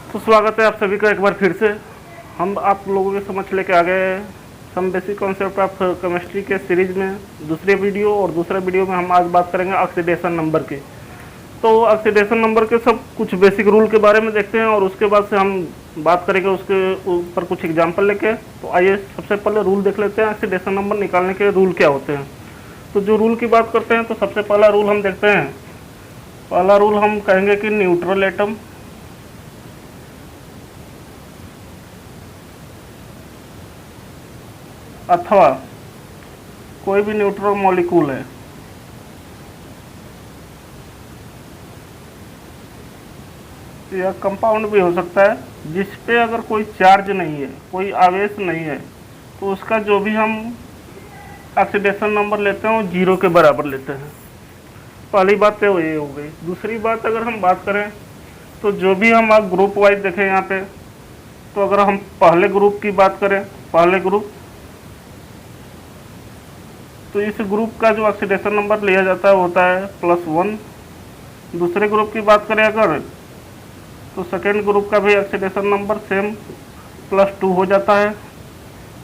तो स्वागत है आप सभी का एक बार फिर से। हम आप लोगों के समक्ष लेके आ गए some basic concept of chemistry के सीरीज में दूसरे वीडियो। और दूसरे वीडियो में हम आज बात करेंगे ऑक्सीडेशन नंबर के। तो ऑक्सीडेशन नंबर के सब कुछ बेसिक रूल के बारे में देखते हैं और उसके बाद से हम बात करेंगे उसके ऊपर कुछ एग्जाम्पल लेके। तो आइए सबसे पहले रूल देख लेते हैं, ऑक्सीडेशन नंबर निकालने के रूल क्या होते हैं। तो जो रूल की बात करते हैं तो सबसे पहला रूल हम देखते हैं। पहला रूल हम कहेंगे कि न्यूट्रल एटम अथवा कोई भी न्यूट्रल मॉलिक्यूल है या कंपाउंड भी हो सकता है जिस पे अगर कोई चार्ज नहीं है, कोई आवेश नहीं है, तो उसका जो भी हम ऑक्सीडेशन नंबर लेते हैं वो 0 के बराबर लेते हैं। पहली बात तो ये हो गई। दूसरी बात अगर हम बात करें तो जो भी हम आप ग्रुप वाइज देखें यहाँ पे, तो अगर हम पहले ग्रुप की बात करें, पहले ग्रुप, तो इस ग्रुप का जो ऑक्सीडेशन नंबर लिया जाता है होता है +1। दूसरे ग्रुप की बात करें अगर, तो सेकेंड ग्रुप का भी ऑक्सीडेशन नंबर सेम +2 हो जाता है।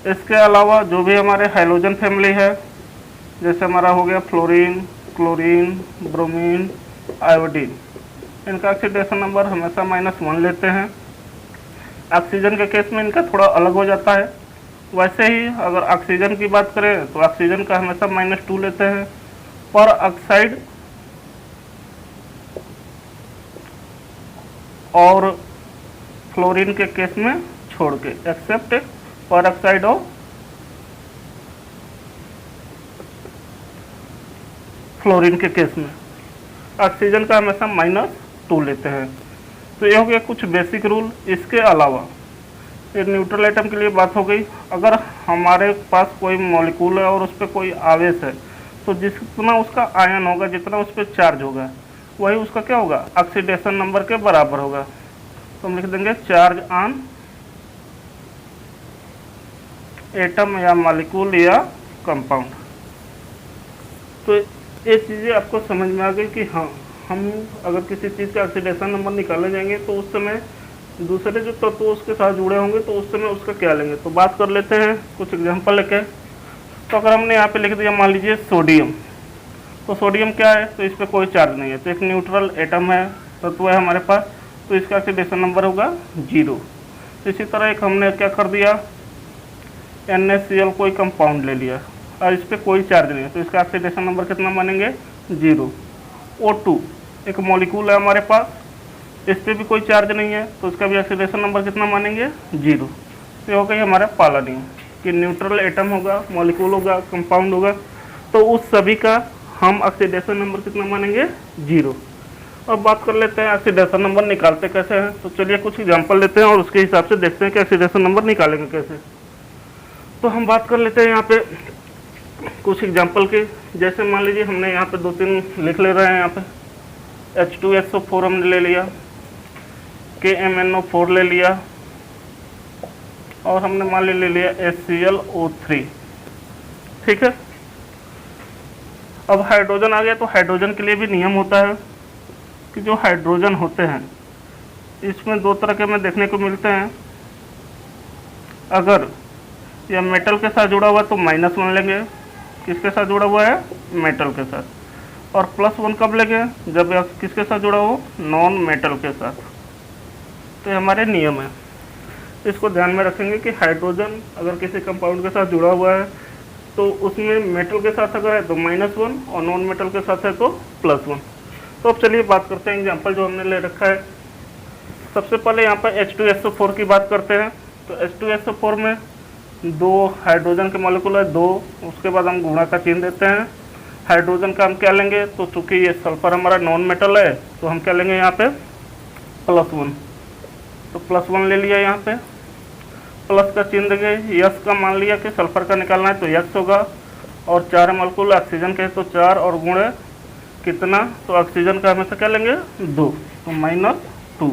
इसके अलावा जो भी हमारे हाइड्रोजन फैमिली है, जैसे हमारा हो गया फ्लोरीन, क्लोरीन, ब्रोमीन, आयोडीन, इनका ऑक्सीडेशन नंबर हमेशा -1 लेते हैं। ऑक्सीजन के केस में इनका थोड़ा अलग हो जाता है। वैसे ही अगर ऑक्सीजन की बात करें तो ऑक्सीजन का हमेशा -2 लेते हैं। पर ऑक्साइड और फ्लोरीन के केस में छोड़ के, एक्सेप्ट पर ऑक्साइड और फ्लोरीन के केस में ऑक्सीजन का हमेशा -2 लेते हैं। तो ये हो गया कुछ बेसिक रूल। इसके अलावा ये न्यूट्रल एटम के लिए बात हो गई। अगर हमारे पास कोई मॉलिक्यूल है और उस पर कोई आवेश है, तो जितना उसका आयन होगा, जितना उस पर चार्ज होगा, वही उसका क्या होगा, ऑक्सीडेशन नंबर के बराबर होगा। तो हम लिख देंगे चार्ज ऑन एटम या मॉलिक्यूल या कंपाउंड। तो ये चीज़ें आपको समझ में आ गई कि हाँ, हम अगर किसी चीज़ का ऑक्सीडेशन नंबर निकालने जाएंगे तो उस समय दूसरे जो तत्व उसके साथ जुड़े होंगे तो उस समय उसका क्या लेंगे। तो बात कर लेते हैं कुछ एग्जांपल लेके। तो अगर हमने यहाँ पे लिख दिया मान लीजिए सोडियम, तो सोडियम क्या है, तो इस पर कोई चार्ज नहीं है, तो एक न्यूट्रल एटम है, तत्व है हमारे पास, तो इसका ऑक्सीडेशन नंबर होगा 0। इसी तरह एक हमने क्या कर दिया, NaCl कोई कंपाउंड ले लिया और इस पर कोई चार्ज नहीं है, तो इसका ऑक्सीडेशन नंबर कितना मानेंगे, 0। O2 एक मॉलिक्यूल है हमारे पास, इस पर भी कोई चार्ज नहीं है, तो इसका भी ऑक्सीडेशन नंबर कितना मानेंगे, 0। तो ये हो गई हमारा पहला नियम कि न्यूट्रल एटम होगा, मॉलिक्यूल होगा, कंपाउंड होगा, तो उस सभी का हम ऑक्सीडेशन नंबर कितना मानेंगे, 0। अब बात कर लेते हैं ऑक्सीडेशन नंबर निकालते कैसे हैं। तो चलिए कुछ एग्जांपल लेते हैं और उसके हिसाब से देखते हैं कि ऑक्सीडेशन नंबर निकालेंगे कैसे। तो हम बात कर लेते हैं यहाँ पे कुछ एग्जांपल के। जैसे मान लीजिए हमने यहाँ पे 2-3 लिख ले रहे हैं। यहाँ पे H2SO4 हमने ले लिया, KMnO4 ले लिया, और हमने मान ले लिया HClO3। ठीक है। अब हाइड्रोजन आ गया। तो हाइड्रोजन के लिए भी नियम होता है कि जो हाइड्रोजन होते हैं इसमें 2 तरह के हमें देखने को मिलते हैं। अगर यह मेटल के साथ जुड़ा हुआ है तो -1 लेंगे। किसके साथ जुड़ा हुआ है, मेटल के साथ। और +1 कब लेंगे, जब यह किसके साथ जुड़ा हो, नॉन मेटल के साथ। तो ये हमारे नियम है, इसको ध्यान में रखेंगे कि हाइड्रोजन अगर किसी कंपाउंड के साथ जुड़ा हुआ है तो उसमें मेटल के साथ अगर है तो -1 और नॉन मेटल के साथ है तो +1। तो अब चलिए बात करते हैं एग्जांपल जो हमने ले रखा है। सबसे पहले यहाँ पर H2SO4 की बात करते हैं। तो H2SO4 में 2 हाइड्रोजन के मॉलिक्यूल है, 2, उसके बाद हम गुणा का चिन्ह देते हैं। हाइड्रोजन का हम क्या लेंगे, तो चूँकि ये सल्फर हमारा नॉन मेटल है तो हम क्या लेंगे यहाँ पे +1। तो +1 ले लिया, यहाँ पे प्लस का चिन्ह देंगे। यस का मान लिया कि सल्फर का निकालना है तो यस होगा, और 4 मॉलिक्यूल ऑक्सीजन के तो 4 और गुणे कितना, तो ऑक्सीजन का हमेशा क्या लेंगे 2, तो -2।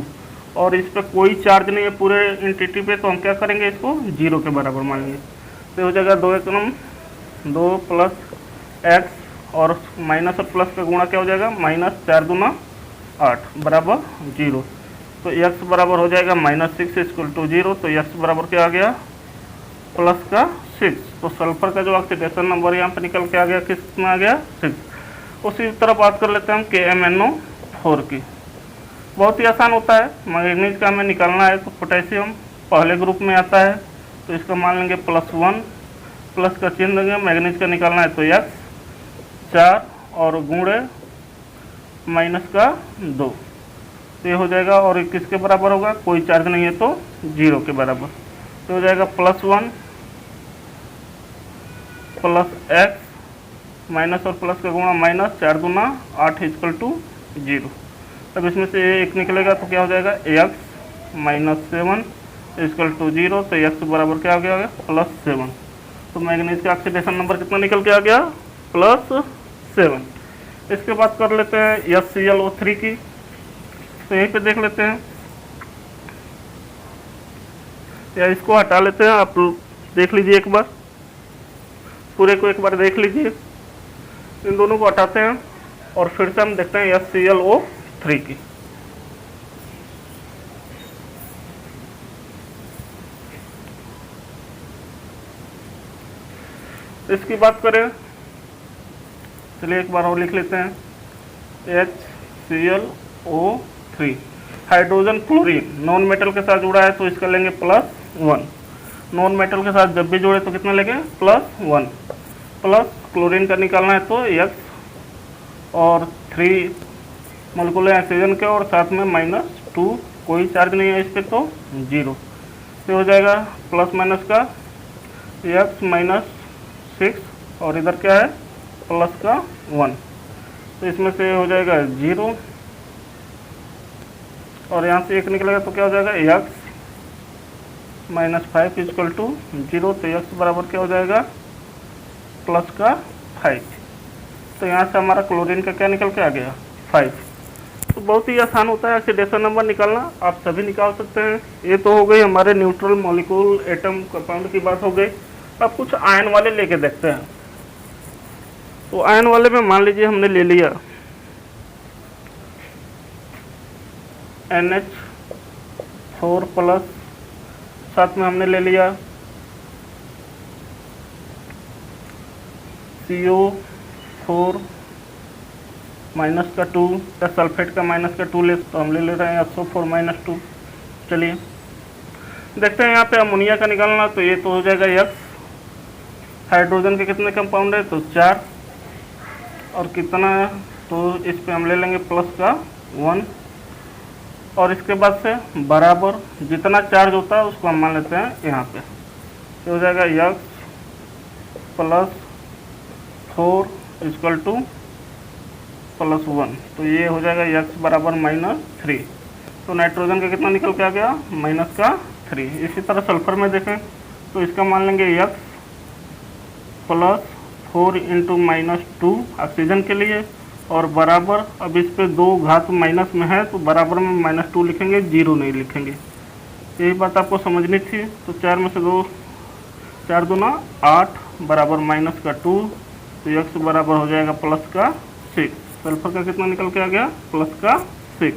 और इस पर कोई चार्ज नहीं है पूरे एंटिटी पे, तो हम क्या करेंगे, इसको 0 के बराबर मानेंगे। तो हो जाएगा 2 एकम 2 + x और माइनस और प्लस का गुणा क्या हो जाएगा, -4 × 8 बराबर 0। तो x बराबर हो जाएगा -6 इक्वल टू 0। तो x बराबर क्या आ गया, प्लस का 6। तो सल्फर का जो ऑक्सीडेशन नंबर यहाँ पे निकल के आ गया, कितना आ गया, 6। उसी तरह बात कर लेते हैं हम KMnO4 की। बहुत ही आसान होता है, मैग्नीज का हमें निकालना है। तो पोटेशियम पहले ग्रुप में आता है, तो इसका मान लेंगे +1, प्लस का चिन्ह देंगे। मैग्नीज का निकालना है तो x 4 और गुणे माइनस का 2, तो ये हो जाएगा। और ये किसके बराबर होगा, कोई चार्ज नहीं है तो 0 के बराबर। तो हो जाएगा +1 प्लस x माइनस और प्लस का गुणा माइनस, 4 दूना 8 इक्वल टू 0। अब इसमें से एक निकलेगा तो क्या हो जाएगा, x -7 इक्वल टू 0। तो x बराबर क्या हो गया, +7। तो मैग्नीज का ऑक्सीडेशन नंबर कितना निकल के आ गया, +7। इसके बाद कर लेते हैं SClO3 की। तो यहीं पे देख लेते हैं, या इसको हटा लेते हैं। आप देख लीजिए एक बार, पूरे को एक बार देख लीजिए। इन दोनों को हटाते हैं और फिर से हम देखते हैं SClO3 की। इसकी बात करें, चलिए एक बार और लिख लेते हैं, HClO3 hydrogen chlorine non metal के साथ जुड़ा है तो इसका लेंगे +1। नॉन मेटल के साथ जब भी जुड़े तो कितना लेंगे, +1। प्लस क्लोरीन का निकालना है तो x और 3 मोलिकुलर ऑक्सीजन के और साथ में -2, कोई चार्ज नहीं है इस पर तो 0। तो हो जाएगा प्लस माइनस का x -6 और इधर क्या है, प्लस का 1। तो इसमें से हो जाएगा 0 और यहाँ से 1 निकलेगा तो क्या हो जाएगा, x -5 इक्वल टू 0। तो x बराबर क्या हो जाएगा, प्लस का 5। तो यहाँ से हमारा क्लोरीन का क्या निकल के आ गया, 5। तो बहुत ही आसान होता है ऑक्सीडेशन नंबर निकालना, आप सभी निकाल सकते हैं। ये तो हो गई हमारे न्यूट्रल मॉलिक्यूल एटम कंपाउंड की बात हो गई। अब कुछ आयन वाले लेके देखते हैं। तो आयन वाले में मान लीजिए हमने ले लिया NH4 प्लस, साथ में हमने ले लिया CO4 -2, या सल्फेट का -2 ले तो हम ले रहे हैं SO4 -2। चलिए देखते हैं यहाँ पे अमोनिया का निकालना, तो ये तो हो जाएगा X। हाइड्रोजन के कितने कंपाउंड है, तो 4 और कितना है, तो इस पे हम ले लेंगे प्लस का 1 और इसके बाद से बराबर जितना चार्ज होता है उसको हम मान लेते हैं यहाँ पे। तो हो जाएगा X +4 इक्वल टू +1। तो ये हो जाएगा x बराबर -3। तो नाइट्रोजन का कितना निकल के आ गया, -3। इसी तरह सल्फर में देखें तो इसका मान लेंगे x +4 × -2 ऑक्सीजन के लिए और बराबर, अब इस पे 2 घात माइनस में है तो बराबर में -2 लिखेंगे, 0 नहीं लिखेंगे। यही बात आपको समझनी थी। तो 4 में से 2, 4 दूना 8 बराबर -2। तो x बराबर हो जाएगा प्लस का 6। सल्फर का कितना निकल के आ गया, प्लस का 6।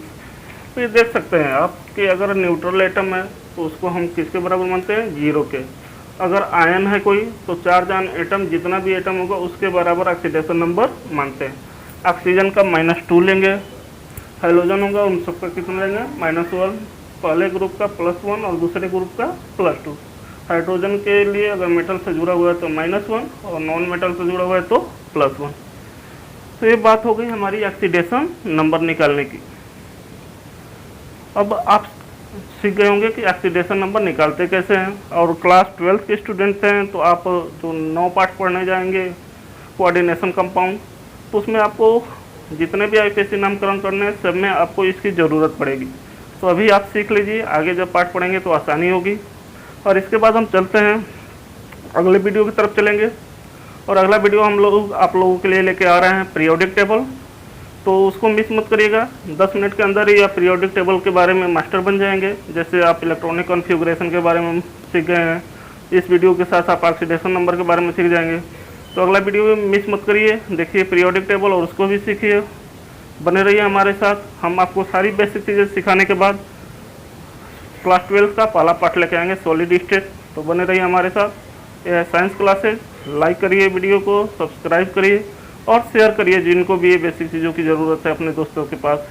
तो ये देख सकते हैं आप कि अगर न्यूट्रल एटम है तो उसको हम किसके बराबर मानते हैं, 0 के। अगर आयन है कोई तो चार्ज ऑन एटम, जितना भी एटम होगा उसके बराबर ऑक्सीडेशन नंबर मानते हैं। ऑक्सीजन का -2 लेंगे, हाइड्रोजन होगा उन सबका कितना लेंगे, -1। पहले ग्रुप का +1 और दूसरे ग्रुप का +2। हाइड्रोजन के लिए अगर मेटल से जुड़ा हुआ है तो -1 और नॉन मेटल से जुड़ा हुआ है तो +1। तो ये बात हो गई हमारी ऑक्सीडेशन नंबर निकालने की। अब आप सीख गए होंगे कि ऑक्सीडेशन नंबर निकालते कैसे हैं। और क्लास 12 के स्टूडेंट्स हैं तो आप जो 9 पार्ट पढ़ने जाएंगे कोऑर्डिनेशन कंपाउंड, तो उसमें आपको जितने भी IPSC नामकरण करने हैं सब में आपको इसकी ज़रूरत पड़ेगी। तो अभी आप सीख लीजिए, आगे जब पाठ पढ़ेंगे तो आसानी होगी। और इसके बाद हम चलते हैं अगले वीडियो की तरफ चलेंगे। और अगला वीडियो हम लोग आप लोगों के लिए लेके आ रहे हैं पीरियोडिक टेबल। तो उसको मिस मत करिएगा, 10 मिनट के अंदर ही आप पीरियोडिक टेबल के बारे में मास्टर बन जाएंगे। जैसे आप इलेक्ट्रॉनिक कॉन्फ़िगरेशन के बारे में सीख गए हैं, इस वीडियो के साथ आप ऑक्सीडेशन नंबर के बारे में सीख जाएंगे। तो अगला वीडियो मिस मत करिए, देखिए पीरियोडिक टेबल और उसको भी सीखिए। बने रहिए हमारे साथ, हम आपको सारी बेसिक चीज़ें सिखाने के बाद क्लास 12 का पहला पार्ट लेके आएंगे, सॉलिड स्टेट। तो बने रहिए हमारे साथ। यह है साइंस क्लासेज। लाइक करिए वीडियो को, सब्सक्राइब करिए और शेयर करिए जिनको भी ये बेसिक चीज़ों की ज़रूरत है अपने दोस्तों के पास,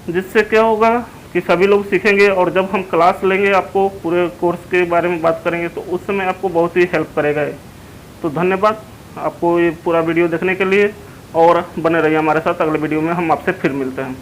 जिससे क्या होगा कि सभी लोग सीखेंगे। और जब हम क्लास लेंगे, आपको पूरे कोर्स के बारे में बात करेंगे, तो उस समय आपको बहुत ही हेल्प करेगा ये। तो धन्यवाद आपको ये पूरा वीडियो देखने के लिए, और बने रहिए हमारे साथ। अगले वीडियो में हम आपसे फिर मिलते हैं।